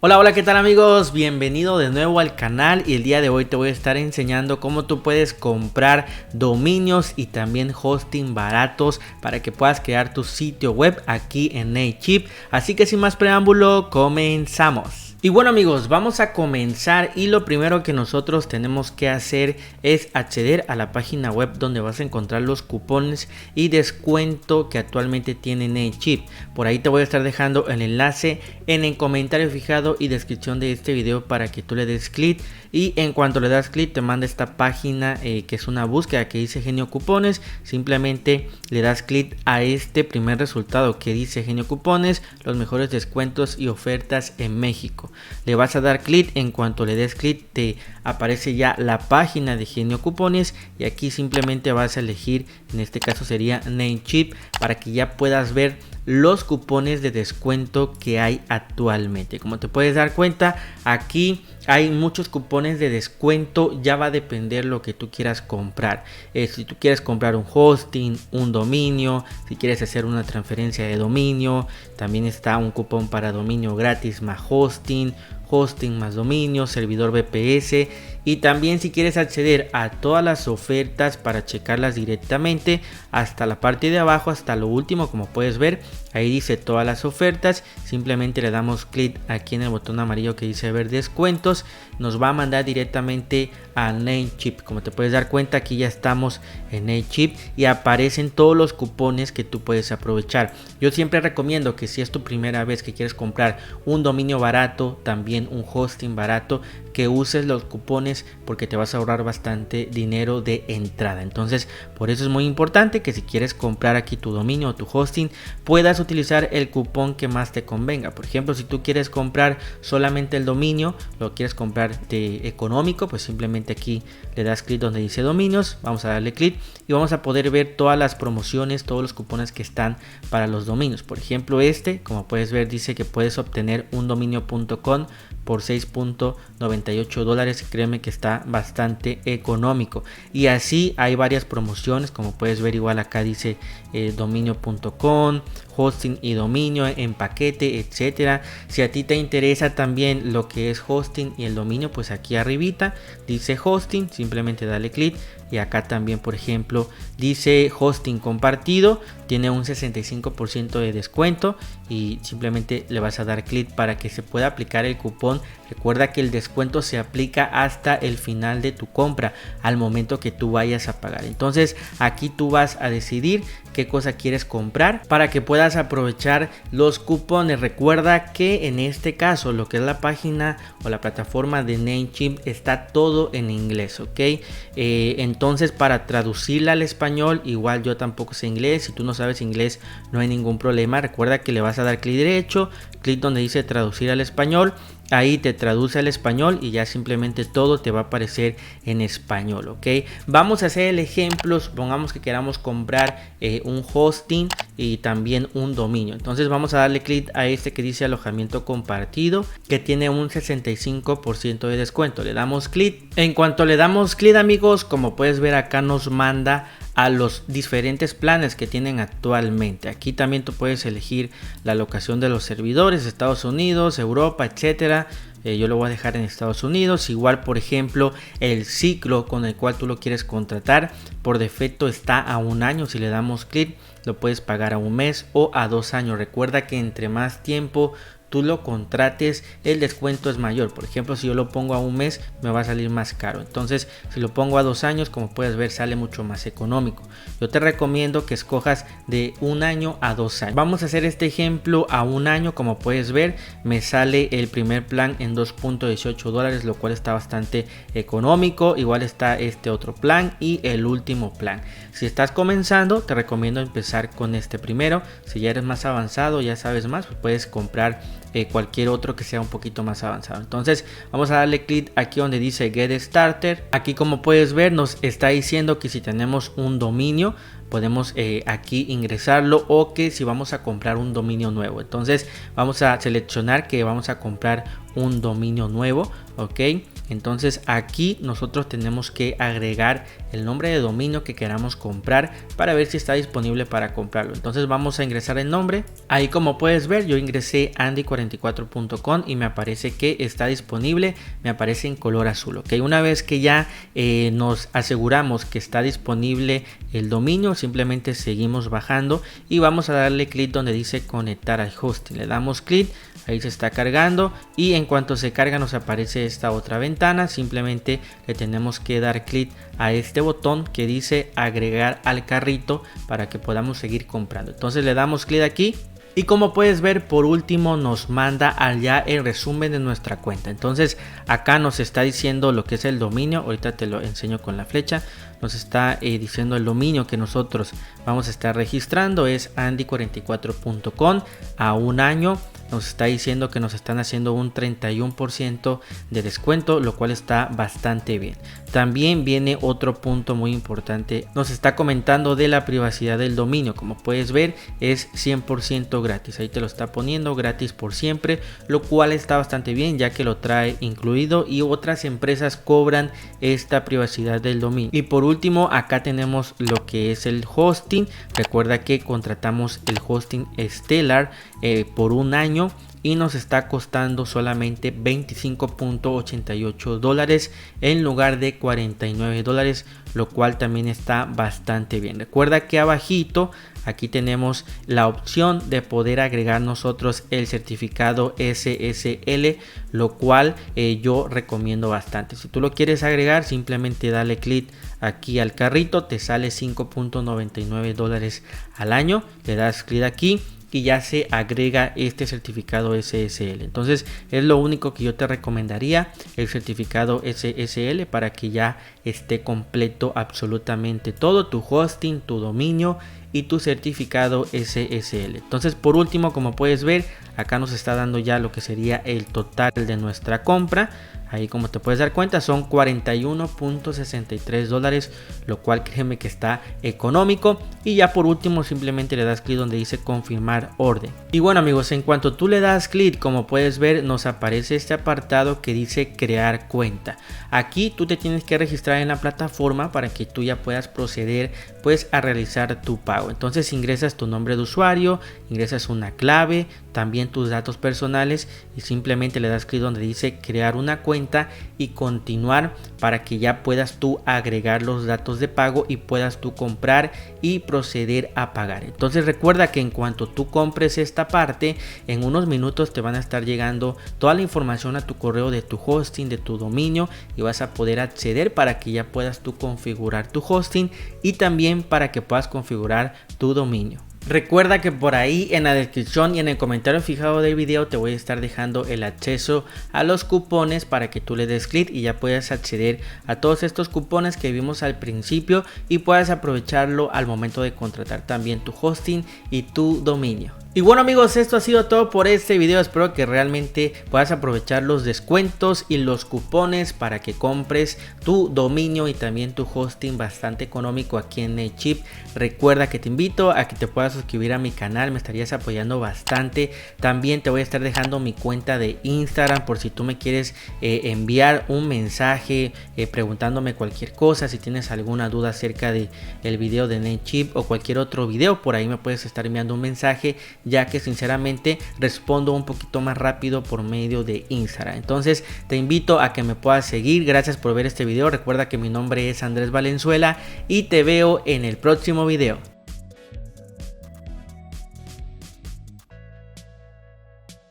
Hola, hola, ¿qué tal amigos? Bienvenido de nuevo al canal y el día de hoy te voy a estar enseñando cómo tú puedes comprar dominios y también hosting baratos para que puedas crear tu sitio web aquí en Namecheap. Así que sin más preámbulo, comenzamos. Y bueno amigos, vamos a comenzar y lo primero que nosotros tenemos que hacer es acceder a la página web donde vas a encontrar los cupones y descuento que actualmente tiene Namecheap. Por ahí te voy a estar dejando el enlace en el comentario fijado y descripción de este video para que tú le des clic, y en cuanto le das clic te manda esta página que es una búsqueda que dice Genio Cupones. Simplemente le das clic a este primer resultado que dice Genio Cupones, los mejores descuentos y ofertas en México. Le vas a dar clic, en cuanto le des clic te aparece ya la página de Genio Cupones y aquí simplemente vas a elegir, en este caso sería Namecheap, para que ya puedas ver los cupones de descuento que hay actualmente. Como te puedes dar cuenta, aquí hay muchos cupones de descuento. Ya va a depender lo que tú quieras comprar. Si tú quieres comprar un hosting, un dominio, si quieres hacer una transferencia de dominio, también está un cupón para dominio gratis más hosting más dominio, servidor VPS, y también si quieres acceder a todas las ofertas para checarlas directamente hasta la parte de abajo, hasta lo último, como puedes ver, ahí dice todas las ofertas. Simplemente le damos clic aquí en el botón amarillo que dice ver descuentos, nos va a mandar directamente a Namecheap. Como te puedes dar cuenta, aquí ya estamos en Namecheap y aparecen todos los cupones que tú puedes aprovechar. Yo siempre recomiendo que si es tu primera vez que quieres comprar un dominio barato, también un hosting barato, que uses los cupones porque te vas a ahorrar bastante dinero de entrada. Entonces por eso es muy importante que si quieres comprar aquí tu dominio o tu hosting puedas utilizar el cupón que más te convenga. Por ejemplo, si tú quieres comprar solamente el dominio, lo quieres comprar de económico, pues simplemente aquí le das clic donde dice dominios, vamos a darle clic y vamos a poder ver todas las promociones, todos los cupones que están para los dominios. Por ejemplo, como puedes ver, dice que puedes obtener un dominio.com por $6.98. Créeme que está bastante económico, y así hay varias promociones. Como puedes ver, igual acá dice dominio.com, hosting y dominio en paquete, etcétera. Si a ti te interesa también lo que es hosting y el dominio, pues aquí arribita dice hosting, simplemente dale clic, y acá también, por ejemplo, dice hosting compartido, tiene un 65% de descuento y simplemente le vas a dar clic para que se pueda aplicar el cupón. Recuerda que el descuento se aplica hasta el final de tu compra, al momento que tú vayas a pagar. Entonces aquí tú vas a decidir qué cosa quieres comprar para que puedas aprovechar los cupones. Recuerda que en este caso lo que es la página o la plataforma de Namecheap está todo en inglés, ¿ok? Entonces para traducirla al español, igual yo tampoco sé inglés. Si tú no sabes inglés no hay ningún problema. Recuerda que le vas a dar clic derecho, clic donde dice traducir al español. Ahí te traduce al español y ya simplemente todo te va a aparecer en español, ¿ok? Vamos a hacer el ejemplo. Supongamos que queramos comprar un hosting y también un dominio. Entonces vamos a darle clic a este que dice alojamiento compartido, que tiene un 65% de descuento. Le damos clic. En cuanto le damos clic, amigos, como puedes ver acá nos manda a los diferentes planes que tienen actualmente. Aquí también tú puedes elegir la locación de los servidores, Estados Unidos, Europa, etcétera. Yo lo voy a dejar en Estados Unidos. Igual, por ejemplo, el ciclo con el cual tú lo quieres contratar por defecto está a un año. Si le damos clic lo puedes pagar a un mes o a 2 años. Recuerda que entre más tiempo tú lo contrates, el descuento es mayor. Por ejemplo, si yo lo pongo a un mes me va a salir más caro. Entonces si lo pongo a 2 años, como puedes ver, sale mucho más económico. Yo te recomiendo que escojas de 1 año a 2 años. Vamos a hacer este ejemplo a 1 año. Como puedes ver, me sale el primer plan en $2.18, lo cual está bastante económico. Igual está este otro plan y el último plan. Si estás comenzando, te recomiendo empezar con este primero. Si ya eres más avanzado, ya sabes más, pues puedes comprar cualquier otro que sea un poquito más avanzado. Entonces vamos a darle clic aquí donde dice Get Starter. Aquí, como puedes ver, nos está diciendo que si tenemos un dominio podemos aquí ingresarlo, o que si vamos a comprar un dominio nuevo. Entonces vamos a seleccionar que vamos a comprar un dominio nuevo, ok. Entonces aquí nosotros tenemos que agregar el nombre de dominio que queramos comprar para ver si está disponible para comprarlo. Entonces vamos a ingresar el nombre. Ahí, como puedes ver, yo ingresé Andy 47 andy44.com y me aparece que está disponible, me aparece en color azul. Ok, una vez que ya nos aseguramos que está disponible el dominio, simplemente seguimos bajando y vamos a darle clic donde dice conectar al hosting. Le damos clic, ahí se está cargando y en cuanto se carga nos aparece esta otra ventana. Simplemente le tenemos que dar clic a este botón que dice agregar al carrito para que podamos seguir comprando. Entonces le damos clic aquí y como puedes ver, por último nos manda allá el resumen de nuestra cuenta. Entonces acá nos está diciendo lo que es el dominio. Ahorita te lo enseño con la flecha. Nos está diciendo el dominio que nosotros vamos a estar registrando es andy44.com a un año. Nos está diciendo que nos están haciendo un 31% de descuento, lo cual está bastante bien. También viene otro punto muy importante. Nos está comentando de la privacidad del dominio. Como puedes ver, es 100% gratis. Ahí te lo está poniendo gratis por siempre, lo cual está bastante bien ya que lo trae incluido y otras empresas cobran esta privacidad del dominio. Y por último, acá tenemos lo que es el hosting. Recuerda que contratamos el hosting Stellar por un año y nos está costando solamente $25.88 en lugar de $49, lo cual también está bastante bien. Recuerda que abajito aquí tenemos la opción de poder agregar nosotros el certificado SSL, lo cual yo recomiendo bastante. Si tú lo quieres agregar, simplemente dale clic aquí al carrito, te sale $5.99 al año, le das clic aquí y ya se agrega este certificado SSL. Entonces es lo único que yo te recomendaría, el certificado SSL, para que ya esté completo absolutamente todo, tu hosting, tu dominio y tu certificado SSL. Entonces por último, como puedes ver, acá nos está dando ya lo que sería el total de nuestra compra. Ahí, como te puedes dar cuenta, son $41.63, lo cual créeme que está económico. Y ya por último simplemente le das clic donde dice confirmar orden. Y bueno amigos, en cuanto tú le das clic, como puedes ver, nos aparece este apartado que dice crear cuenta. Aquí tú te tienes que registrar en la plataforma para que tú ya puedas proceder pues a realizar tu pago. Entonces ingresas tu nombre de usuario, ingresas una clave, también tus datos personales y simplemente le das clic donde dice crear una cuenta y continuar para que ya puedas tú agregar los datos de pago y puedas tú comprar y proceder a pagar. Entonces recuerda que en cuanto tú compres esta parte, en unos minutos te van a estar llegando toda la información a tu correo de tu hosting, de tu dominio, y vas a poder acceder para que ya puedas tú configurar tu hosting y también para que puedas configurar tu dominio. Recuerda que por ahí en la descripción y en el comentario fijado del video te voy a estar dejando el acceso a los cupones para que tú le des clic y ya puedas acceder a todos estos cupones que vimos al principio y puedas aprovecharlo al momento de contratar también tu hosting y tu dominio. Y bueno amigos, esto ha sido todo por este video. Espero que realmente puedas aprovechar los descuentos y los cupones para que compres tu dominio y también tu hosting bastante económico aquí en Namecheap. Recuerda que te invito a que te puedas suscribir a mi canal, me estarías apoyando bastante. También te voy a estar dejando mi cuenta de Instagram por si tú me quieres enviar un mensaje preguntándome cualquier cosa. Si tienes alguna duda acerca del video de Namecheap o cualquier otro video, por ahí me puedes estar enviando un mensaje, ya que sinceramente respondo un poquito más rápido por medio de Instagram. Entonces te invito a que me puedas seguir. Gracias por ver este video. Recuerda que mi nombre es Andrés Valenzuela y te veo en el próximo video.